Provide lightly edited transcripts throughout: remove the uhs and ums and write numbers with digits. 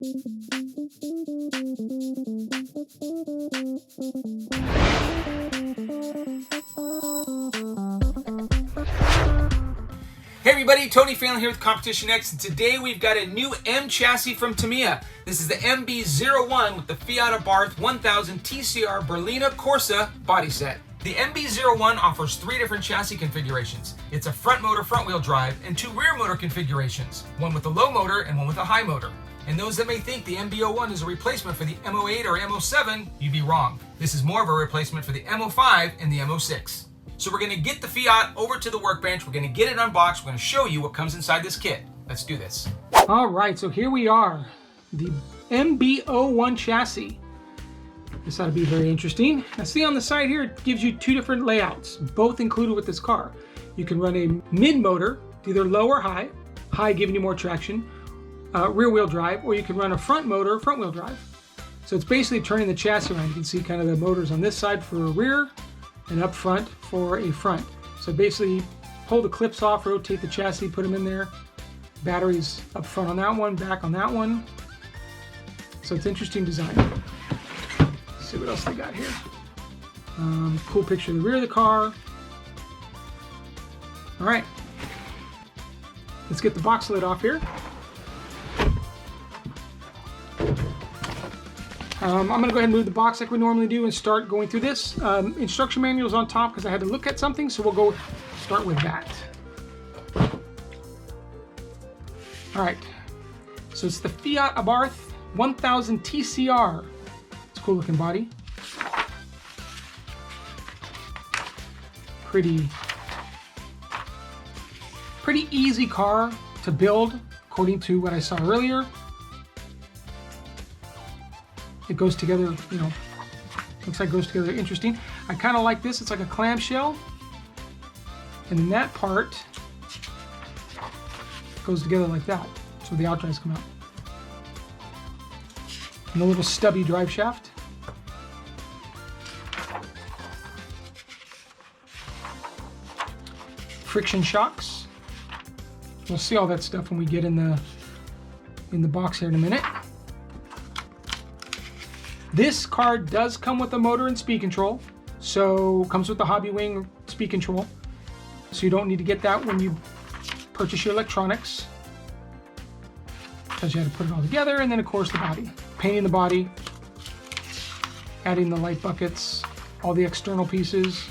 Hey everybody, Tony Phelan here with CompetitionX, and today we've got a new M chassis from Tamiya. This is the MB-01 with the Fiat Abarth 1000 TCR Berlina Corsa body set. The MB-01 offers 3 different chassis configurations. It's a front motor front-wheel drive and 2 rear motor configurations, one with a low motor and one with a high motor. And those that may think the MB-01 is a replacement for the M-08 or M-07, you'd be wrong. This is more of a replacement for the M-05 and the M-06. So we're going to get the Fiat over to the workbench, we're going to get it unboxed, we're going to show you what comes inside this kit. Let's do this. All right, so here we are, the MB-01 chassis. This ought to be very interesting. Now see on the side here, it gives you 2 different layouts, both included with this car. You can run a mid-motor, either low or high, high giving you more traction, rear-wheel drive, or you can run a front motor, front-wheel drive. So it's basically turning the chassis around. You can see kind of the motors on this side for a rear, and up front for a front. So basically pull the clips off, rotate the chassis, put them in there. Batteries up front on that one, back on that one. So it's interesting design. Let's see what else they got here. Cool picture of the rear of the car. All right, let's get the box lid off here. I'm going to go ahead and move the box like we normally do and start going through this. Instruction manual is on top because I had to look at something, so we'll go start with that. All right, so it's the Fiat Abarth 1000 TCR. It's a cool looking body. Pretty easy car to build, according to what I saw earlier. It goes together, you know, looks like it goes together interesting. I kind of like this. It's like a clamshell. And then that part goes together like that. So the outdrives come out. And a little stubby drive shaft. Friction shocks. We'll see all that stuff when we get in the box here in a minute. This car does come with a motor and speed control, so comes with the Hobby Wing speed control, so you don't need to get that when you purchase your electronics. Tells you how to put it all together, and then of course the body. Painting the body, adding the light buckets, all the external pieces,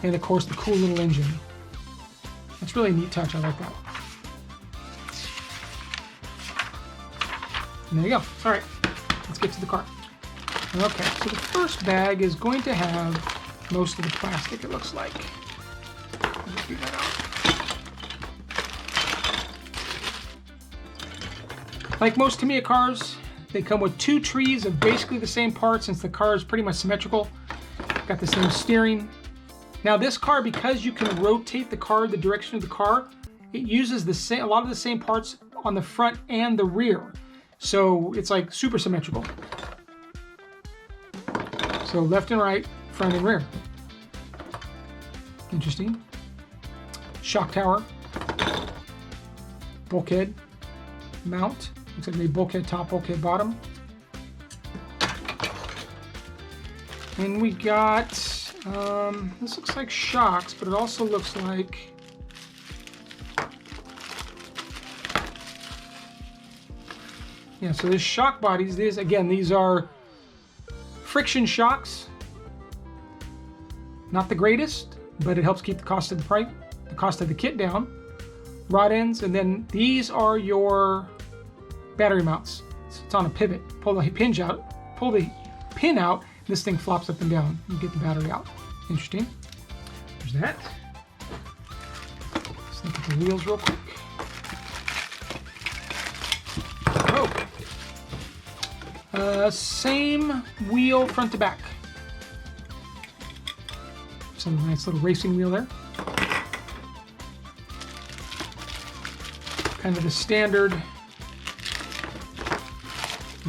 and of course the cool little engine. That's really a neat touch, I like that. And there you go. All right. Let's get to the car. Okay, so the first bag is going to have most of the plastic, it looks like. Just get that out. Like most Tamiya cars, they come with 2 trees of basically the same parts since the car is pretty much symmetrical. Got the same steering. Now this car, because you can rotate the car the direction of the car, it uses a lot of the same parts on the front and the rear. So it's like super symmetrical. So left and right, front and rear. Interesting. Shock tower. Bulkhead. Mount. Looks like a bulkhead top, bulkhead bottom. And we got, this looks like shocks, but it also looks like so there's shock bodies. These are friction shocks. Not the greatest, but it helps keep the cost of the kit down. Rod ends, and then these are your battery mounts. It's on a pivot. Pull the pin out, this thing flops up and down. You get the battery out. Interesting. There's that. Let's look at the wheels real quick. Same wheel front to back. Some nice little racing wheel there. Kind of the standard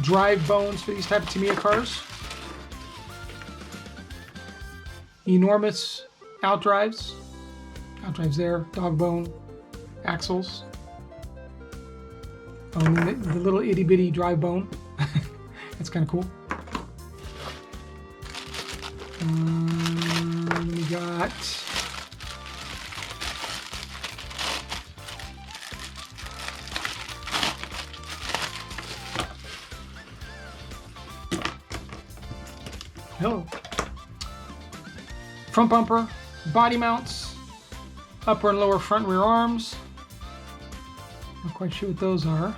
drive bones for these type of Tamiya cars. Enormous outdrives. Outdrives there, dog bone, axles. Oh, and then the little itty bitty drive bone. That's kind of cool. We got front bumper, body mounts, upper and lower front and rear arms. Not quite sure what those are.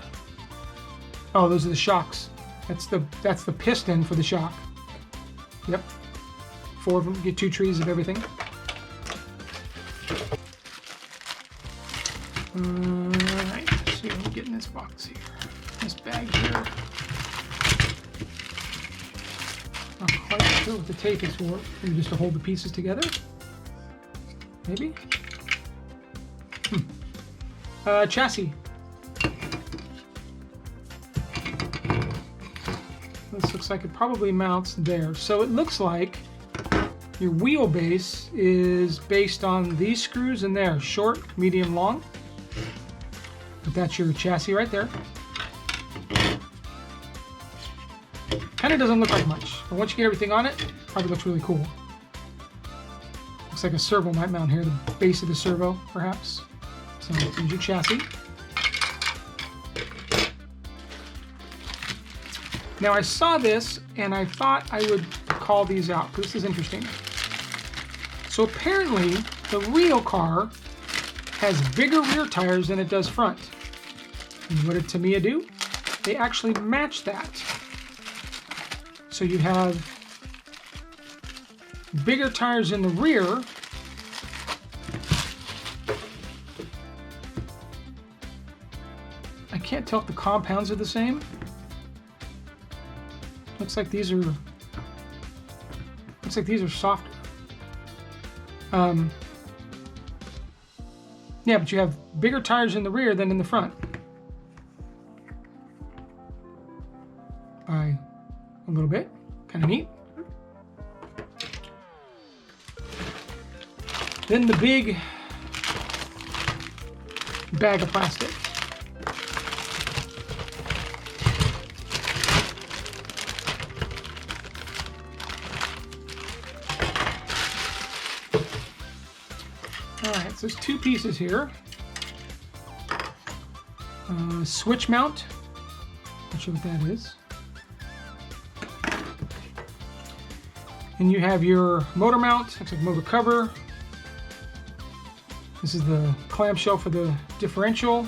Oh, those are the shocks. That's the piston for the shock. Yep. 4 of them. Get 2 trees of everything. Alright, let's see what we get in this box here. This bag here. Not quite sure what the tape is for. Maybe just to hold the pieces together? Maybe? Chassis. This looks like it probably mounts there. So it looks like your wheelbase is based on these screws in there. Short, medium, long. But that's your chassis right there. Kind of doesn't look like much, but once you get everything on it, probably looks really cool. Looks like a servo might mount here, the base of the servo, perhaps. So here's your chassis. Now I saw this and I thought I would call these out because this is interesting. So apparently the real car has bigger rear tires than it does front. And what did Tamiya do? They actually match that. So you have bigger tires in the rear. I can't tell if the compounds are the same. Looks like these are softer. Yeah, but you have bigger tires in the rear than in the front. By a little bit. Kind of neat. Then the big bag of plastic. Alright, so there's 2 pieces here. Switch mount. Not sure what that is. And you have your motor mount. Looks like motor cover. This is the clamshell for the differential.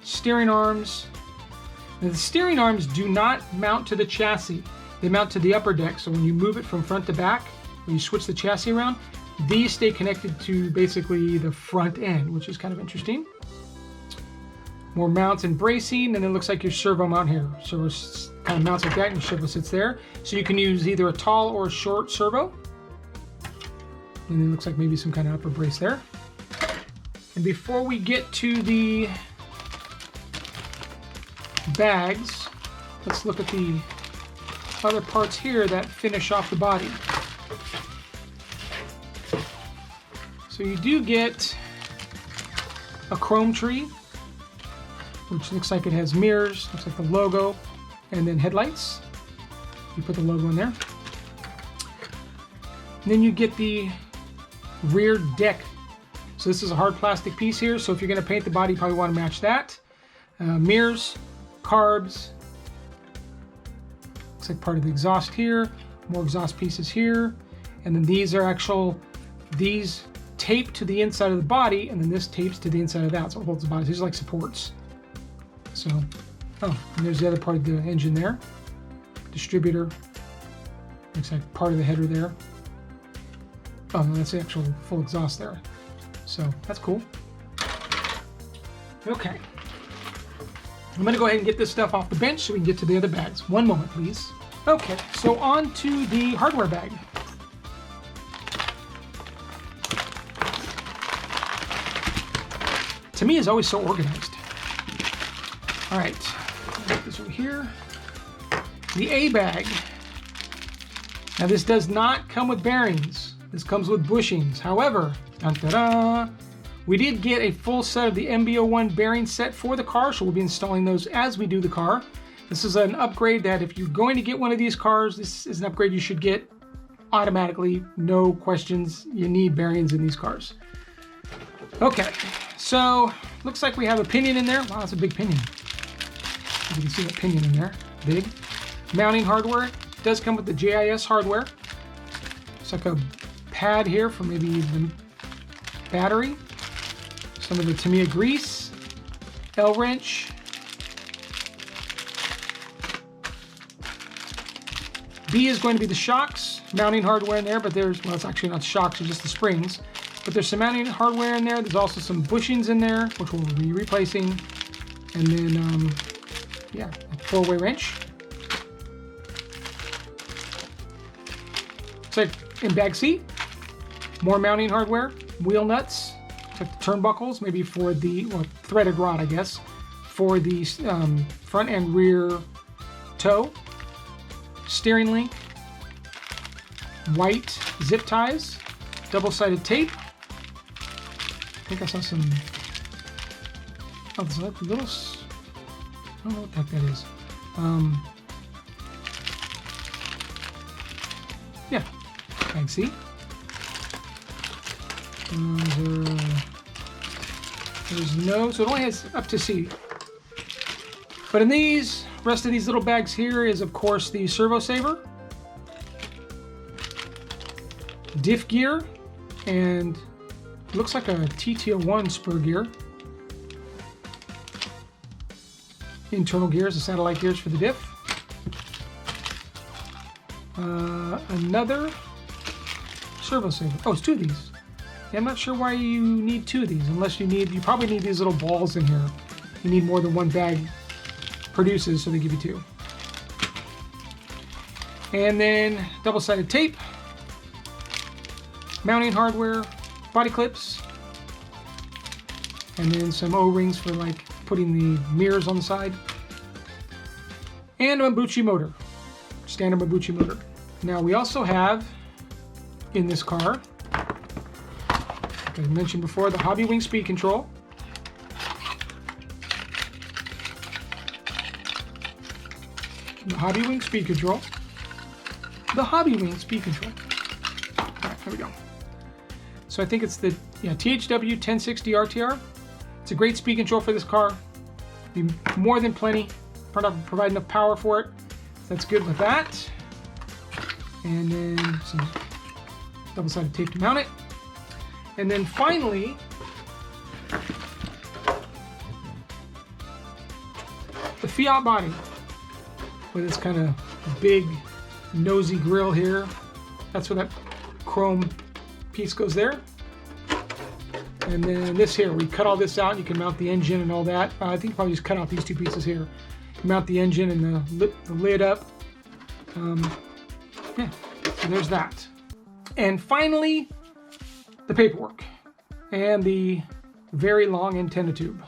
Steering arms. Now the steering arms do not mount to the chassis. They mount to the upper deck. So when you move it from front to back, when you switch the chassis around, these stay connected to basically the front end, which is kind of interesting. More mounts and bracing, and it looks like your servo mount here. So it kind of mounts like that, and your servo sits there. So you can use either a tall or a short servo. And it looks like maybe some kind of upper brace there. And before we get to the bags, let's look at the other parts here that finish off the body. So you do get a chrome tree, which looks like it has mirrors, looks like the logo, and then headlights. You put the logo in there. And then you get the rear deck. So this is a hard plastic piece here, so if you're going to paint the body, you probably want to match that. Mirrors, carbs. Looks like part of the exhaust here. More exhaust pieces here. And then these are these tape to the inside of the body, and then this tapes to the inside of that, so it holds the body. These are like supports. So, and there's the other part of the engine there. Distributor. Looks like part of the header there. Oh, no, that's the actual full exhaust there. So, that's cool. Okay. I'm going to go ahead and get this stuff off the bench so we can get to the other bags. One moment, please. Okay, so on to the hardware bag. Tamiya is always so organized. All right, put this over here. The A bag. Now this does not come with bearings. This comes with bushings. However, We did get a full set of the MB-01 bearing set for the car, so we'll be installing those as we do the car. This is an upgrade that if you're going to get one of these cars, this is an upgrade you should get automatically, no questions. You need bearings in these cars. Okay, so looks like we have a pinion in there. Wow, that's a big pinion. You can see that pinion in there, big. Mounting hardware does come with the JIS hardware. It's like a pad here for maybe the battery. Some of the Tamiya grease, L-wrench. B is going to be the shocks, mounting hardware in there, but there's, well, it's actually not shocks, it's just the springs. But there's some mounting hardware in there. There's also some bushings in there, which we'll be replacing. And then, yeah, a 4-way wrench. So in bag seat, more mounting hardware, wheel nuts, like the turnbuckles, maybe for the, well, threaded rod, I guess, for the front and rear toe. Steering link, white zip ties, double-sided tape. I think I saw some, oh, there's like little, I don't know what the heck that is. Yeah, bag seat. There's no, so it only has up to C. But in these, rest of these little bags here is, of course, the servo saver, diff gear, and looks like a TT01 spur gear. Internal gears, the satellite gears for the diff. Another servo saver. Oh, it's 2 of these. Yeah, I'm not sure why you need 2 of these, unless you probably need these little balls in here. You need more than one bag produces, so they give you 2. And then double-sided tape, mounting hardware, body clips, and then some O-rings for like putting the mirrors on the side, and a Mabuchi motor, standard Mabuchi motor. Now we also have in this car, like I mentioned before, the Hobby Wing speed control. The Hobby Wing speed control. The Hobby Wing speed control. All right, here we go. So I think it's the THW 1060 RTR. It's a great speed control for this car. Be more than plenty. Provide enough power for it. So that's good with that. And then some double-sided tape to mount it. And then finally, the Fiat body with this kind of big nosy grill here. That's where that chrome piece goes there. And then this here, we cut all this out. You can mount the engine and all that. I think you probably just cut out these 2 pieces here. Mount the engine and the lid up. Yeah, so there's that. And finally, the paperwork and the very long antenna tube.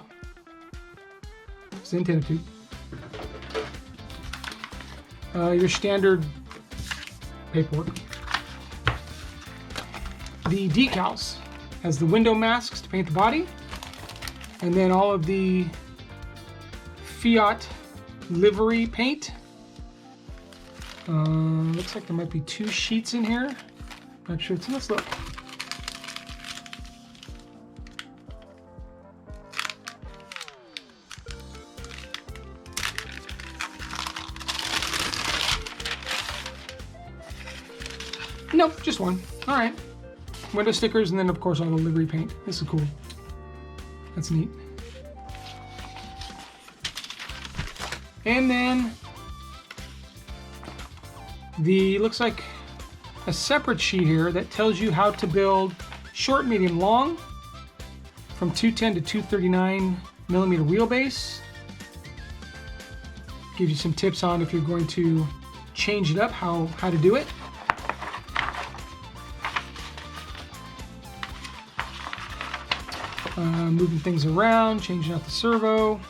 It's the antenna tube. Your standard paperwork. The decals has the window masks to paint the body, and then all of the Fiat livery paint. Looks like there might be 2 sheets in here. Not sure. So let's look. Nope, just 1. All right. Window stickers, and then of course all the livery paint. This is cool. That's neat. And then looks like a separate sheet here that tells you how to build short, medium, long from 210 to 239 millimeter wheelbase. Gives you some tips on if you're going to change it up, how to do it. Moving things around, changing out the servo.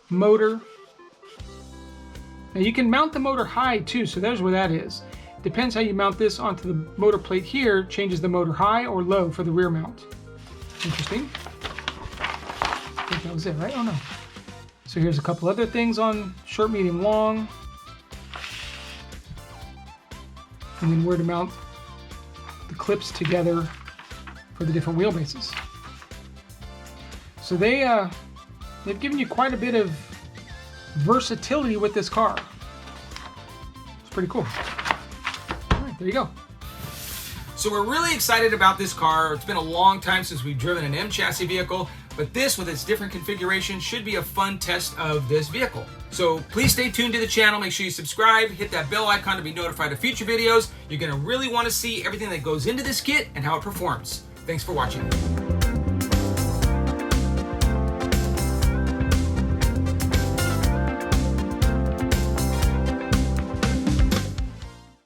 Motor. Now you can mount the motor high too, so there's where that is. Depends how you mount this onto the motor plate here, changes the motor high or low for the rear mount. Interesting. I think that was it, right? Oh no. So here's a couple other things on short, medium, long. And then where to mount the clips together for the different wheelbases. So they've given you quite a bit of versatility with this car. It's pretty cool. All right, there you go. So we're really excited about this car. It's been a long time since we've driven an M chassis vehicle, but this with its different configuration should be a fun test of this vehicle. So please stay tuned to the channel. Make sure you subscribe, hit that bell icon to be notified of future videos. You're gonna really wanna see everything that goes into this kit and how it performs. Thanks for watching.